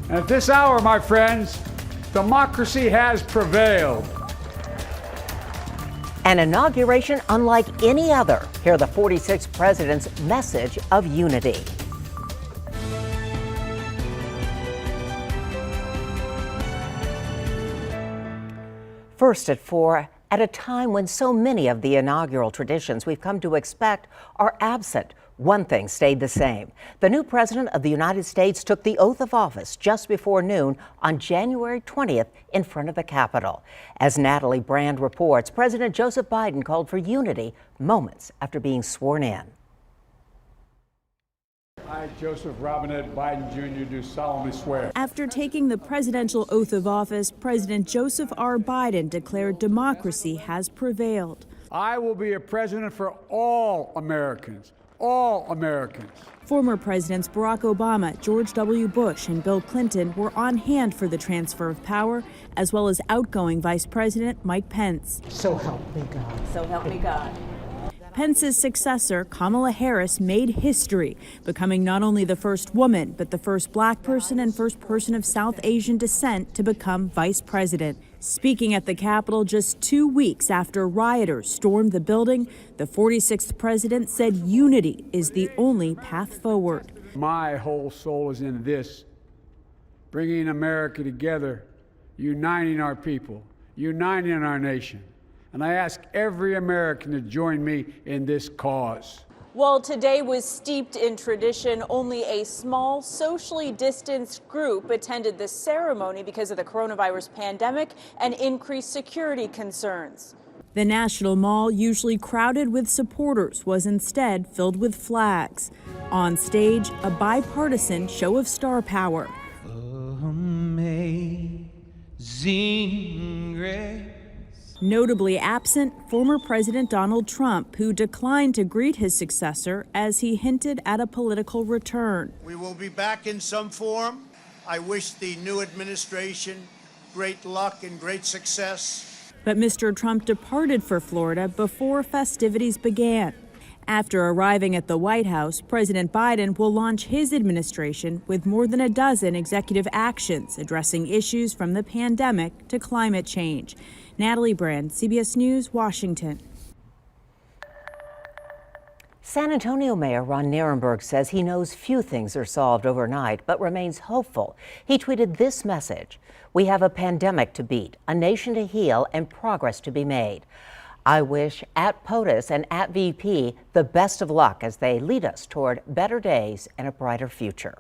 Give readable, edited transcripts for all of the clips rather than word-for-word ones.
And at this hour, my friends, democracy has prevailed. An inauguration unlike any other. Hear the 46th president's message of unity. First at 4, at a time when so many of the inaugural traditions we've come to expect are absent, one thing stayed the same. The new president of the United States took the oath of office just before noon on January 20th in front of the Capitol. As Natalie Brand reports, President Joseph Biden called for unity moments after being sworn in. I, Joseph Robinette Biden Jr., do solemnly swear. After taking the presidential oath of office, President Joseph R. Biden declared democracy has prevailed. I will be a president for all Americans. All Americans. Former Presidents Barack Obama, George W. Bush, and Bill Clinton were on hand for the transfer of power, as well as outgoing Vice President Mike Pence. So help me God. So help me God. Pence's successor, Kamala Harris, made history, becoming not only the first woman, but the first black person and first person of South Asian descent to become vice president. Speaking at the Capitol just 2 weeks after rioters stormed the building, the 46th president said unity is the only path forward. My whole soul is in this, bringing America together, uniting our people, uniting our nation. And I ask every American to join me in this cause. While today was steeped in tradition, only a small, socially distanced group attended the ceremony because of the coronavirus pandemic and increased security concerns. The National Mall, usually crowded with supporters, was instead filled with flags. On stage, a bipartisan show of star power. Amazing grace. Notably absent, former President Donald Trump, who declined to greet his successor as he hinted at a political return. We will be back in some form. I wish the new administration great luck and great success. But Mr. Trump departed for Florida before festivities began. After arriving at the White House, President Biden will launch his administration with more than a dozen executive actions addressing issues from the pandemic to climate change. Natalie Brand, CBS News, Washington. San Antonio Mayor Ron Nirenberg says he knows few things are solved overnight, but remains hopeful. He tweeted this message: "We have a pandemic to beat, a nation to heal, and progress to be made. I wish at POTUS and at VP the best of luck as they lead us toward better days and a brighter future."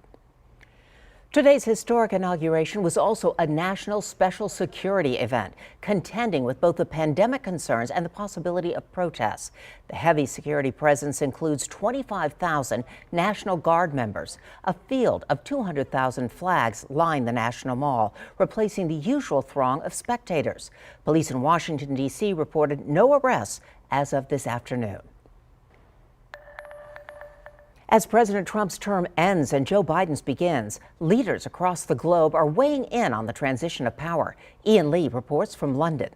Today's historic inauguration was also a national special security event, contending with both the pandemic concerns and the possibility of protests. The heavy security presence includes 25,000 National Guard members. A field of 200,000 flags line the National Mall, replacing the usual throng of spectators. Police in Washington, D.C. reported no arrests as of this afternoon. As President Trump's term ends and Joe Biden's begins, leaders across the globe are weighing in on the transition of power. Ian Lee reports from London.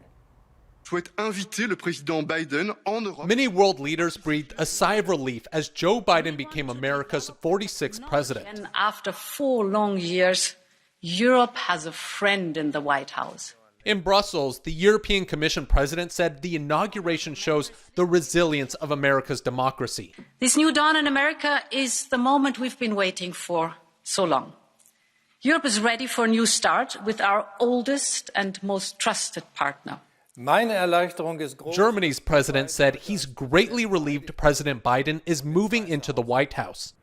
Many world leaders breathed a sigh of relief as Joe Biden became America's 46th president. And after 4 long years, Europe has a friend in the White House. In Brussels, the European Commission president said the inauguration shows the resilience of America's democracy. This new dawn in America is the moment we've been waiting for so long. Europe is ready for a new start with our oldest and most trusted partner. Germany's president said he's greatly relieved President Biden is moving into the White House.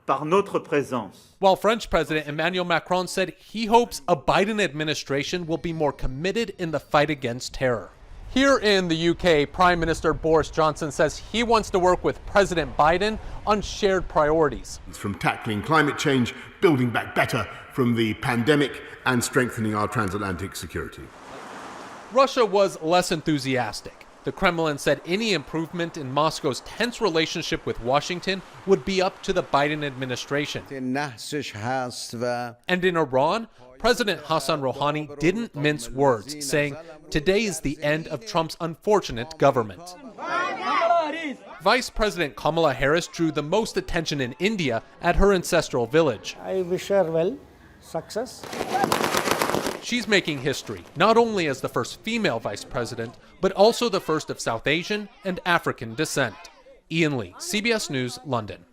While French President Emmanuel Macron said he hopes a Biden administration will be more committed in the fight against terror. Here in the UK, Prime Minister Boris Johnson says he wants to work with President Biden on shared priorities. From tackling climate change, building back better from the pandemic, and strengthening our transatlantic security. Russia was less enthusiastic. The Kremlin said any improvement in Moscow's tense relationship with Washington would be up to the Biden administration. And in Iran, President Hassan Rouhani didn't mince words, saying today is the end of Trump's unfortunate government. Vice President Kamala Harris drew the most attention in India at her ancestral village. I wish her well. success. She's making history, not only as the first female vice president, but also the first of South Asian and African descent. Ian Lee, CBS News, London.